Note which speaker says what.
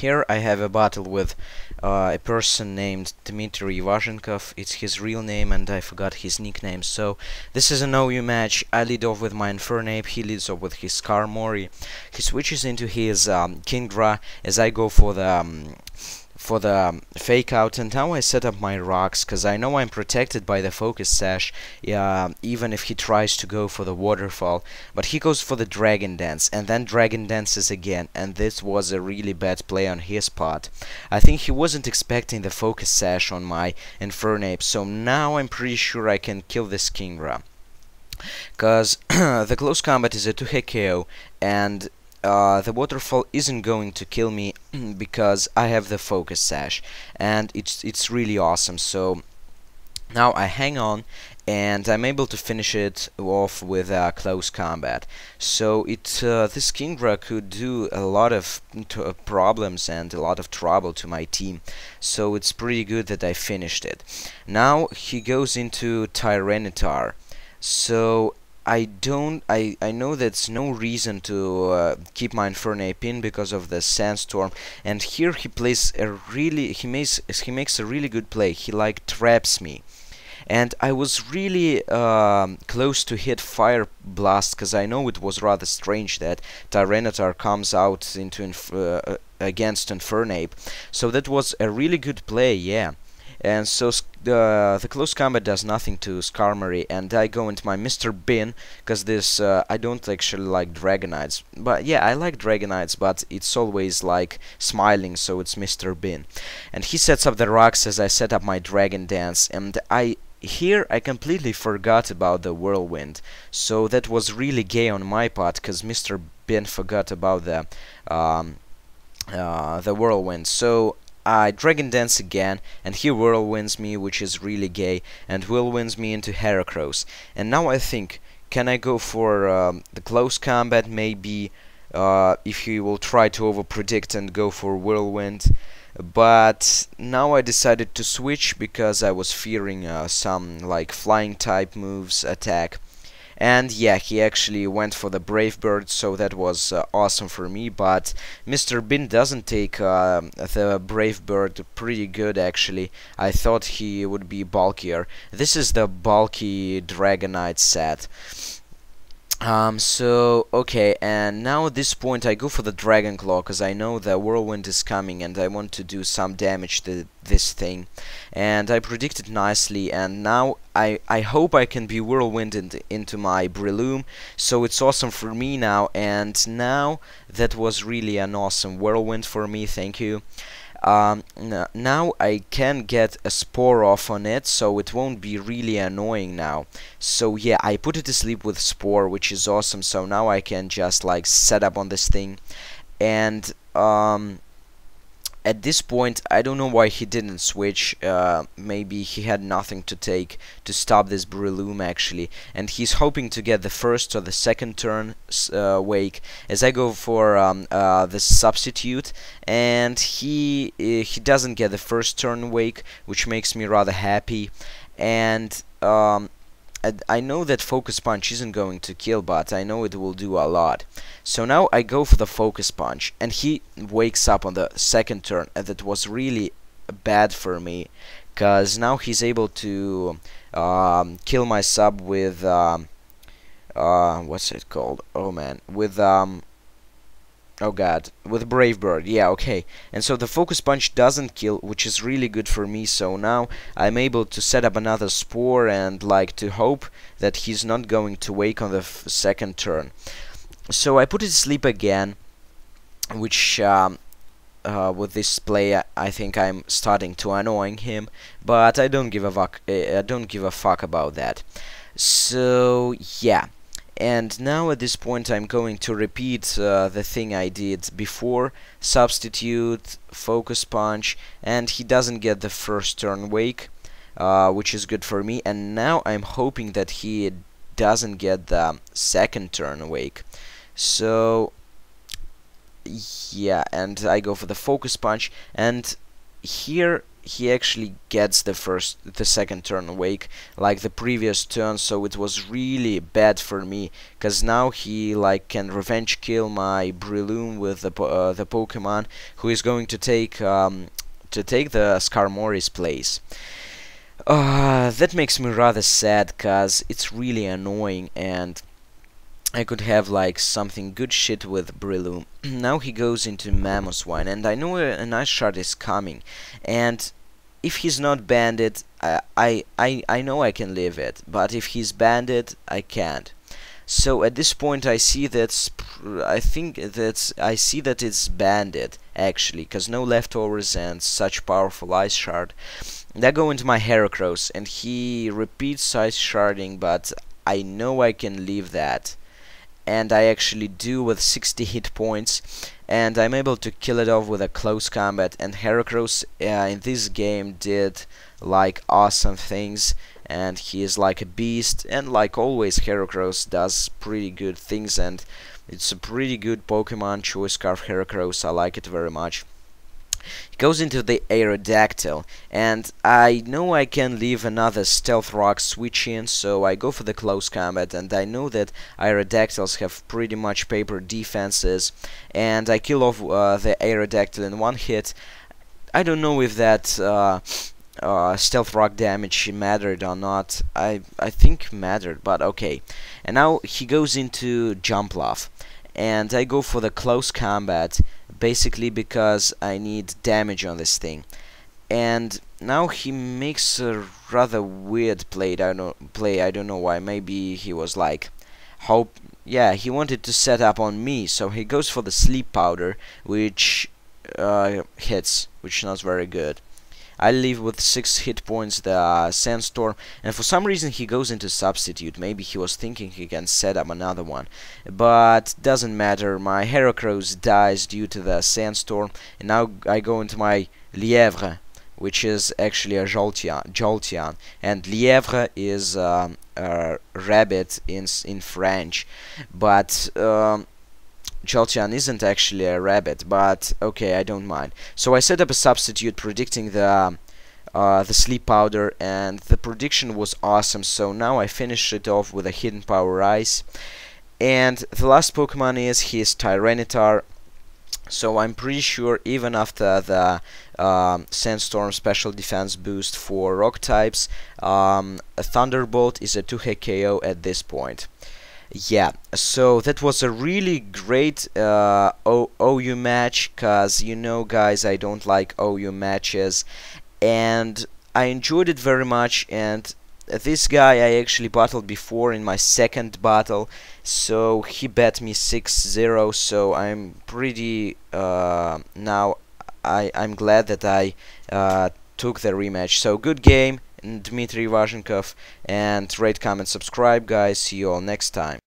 Speaker 1: Here I have a battle with a person named Dmitry Vazenkov. It's his real name and I forgot his nickname. So this is an OU match. I lead off with my Infernape, he leads off with his Skarmory. He switches into his Kingdra as I go for the fake out, and now I set up my rocks because I know I'm protected by the focus sash, even if he tries to go for the waterfall. But he goes for the dragon dance and then dragon dances again, and this was a really bad play on his part. I think he wasn't expecting the focus sash on my Infernape, so now I'm pretty sure I can kill this Kingdra, because the close combat is a 2-hit KO, and the waterfall isn't going to kill me because I have the focus sash, and it's really awesome. So now I hang on and I'm able to finish it off with close combat. So this Kingdra could do a lot of problems and a lot of trouble to my team, so it's pretty good that I finished it. Now he goes into Tyranitar, so I know that's no reason to keep my Infernape in because of the Sandstorm, and here he plays a he makes a really good play. He like traps me, and I was really close to hit Fire Blast because I know it was rather strange that Tyranitar comes out into against Infernape, so that was a really good play, yeah. And so the close combat does nothing to Skarmory, and I go into my Mr. Bin, because this I don't actually like Dragonites, but yeah, I like Dragonites, but it's always like smiling, so it's Mr. Bin. And he sets up the rocks as I set up my Dragon Dance, and here I completely forgot about the Whirlwind, so that was really gay on my part, because Mr. Bin forgot about the Whirlwind. So I Dragon Dance again, and he Whirlwinds me, which is really gay, and Whirlwinds me into Heracross. And now I think, can I go for the close combat, maybe, if he will try to overpredict and go for Whirlwind. But now I decided to switch because I was fearing some like flying type moves attack. And yeah, he actually went for the Brave Bird, so that was awesome for me. But Mr. Bin doesn't take the Brave Bird pretty good, actually. I thought he would be bulkier. This is the bulky Dragonite set. So, okay, and now at this point I go for the Dragon Claw, because I know the Whirlwind is coming and I want to do some damage to this thing. And I predicted nicely, and now I hope I can be Whirlwinded into my Breloom, so it's awesome for me now, and now that was really an awesome Whirlwind for me, thank you. Now I can get a Spore off on it, so it won't be really annoying now. So yeah, I put it to sleep with Spore, which is awesome, so now I can just like set up on this thing. And at this point, I don't know why he didn't switch. Maybe he had nothing to take to stop this Breloom, actually. And he's hoping to get the first or the second turn wake, as I go for the substitute. And he doesn't get the first turn wake, which makes me rather happy. And I know that Focus Punch isn't going to kill, but I know it will do a lot. So now I go for the Focus Punch, and he wakes up on the second turn, and that was really bad for me, because now he's able to kill my sub with what's it called? Oh man, with oh god, with Brave Bird, yeah, okay. And so the Focus Punch doesn't kill, which is really good for me, so now I'm able to set up another Spore and like to hope that he's not going to wake on the second turn. So I put it to sleep again, which with this play I think I'm starting to annoying him, but I don't give a fuck about that. So yeah. And now at this point I'm going to repeat the thing I did before, substitute, Focus Punch, and he doesn't get the first turn wake, which is good for me, and now I'm hoping that he doesn't get the second turn wake. So yeah, and I go for the Focus Punch, and here he actually gets the second turn awake like the previous turn, so it was really bad for me, because now he like can revenge kill my Breloom with the Pokemon who is going to take the Skarmory's place. That makes me rather sad, cause it's really annoying, and I could have like something good shit with Breloom. Now he goes into Mamoswine, and I know a nice shot is coming, and if he's not banded, I know I can live it, but if he's banded, I can't. So at this point, I see that it's banded actually, cause no leftovers and such powerful Ice Shard. And I go into my Heracross, and he repeats Ice Sharding, but I know I can leave that. And I actually do with 60 hit points, and I'm able to kill it off with a close combat. And Heracross in this game did like awesome things, and he is like a beast, and like always Heracross does pretty good things, and it's a pretty good Pokemon. Choice Scarf Heracross, I like it very much. He goes into the Aerodactyl, and I know I can leave another Stealth Rock switch in, so I go for the close combat, and I know that Aerodactyls have pretty much paper defenses, and I kill off the Aerodactyl in one hit. I don't know if that Stealth Rock damage mattered or not. I think mattered, but okay. And now he goes into Jumpluff, and I go for the close combat, basically because I need damage on this thing. And now he makes a rather weird play. I don't know why. Maybe he was like, yeah, he wanted to set up on me, so he goes for the Sleep Powder, which hits, which is not very good. I leave with 6 hit points the Sandstorm, and for some reason he goes into Substitute. Maybe he was thinking he can set up another one, but doesn't matter. My Heracross dies due to the Sandstorm, and now I go into my Lièvre, which is actually a Jolteon, and Lièvre is a rabbit in French, but Jolteon isn't actually a rabbit, but okay, I don't mind. So I set up a substitute predicting the Sleep Powder, and the prediction was awesome, so now I finish it off with a Hidden Power Ice. And the last Pokemon is his Tyranitar, so I'm pretty sure even after the Sandstorm special defense boost for rock types, a Thunderbolt is a 2-hit KO at this point. Yeah, so that was a really great OU match, cause you know guys, I don't like OU matches, and I enjoyed it very much. And this guy I actually battled before in my second battle, so he bet me 6-0, so I'm pretty now I'm glad that I took the rematch. So good game, Dmitry Vazenkov, and rate, comment, subscribe guys. See you all next time.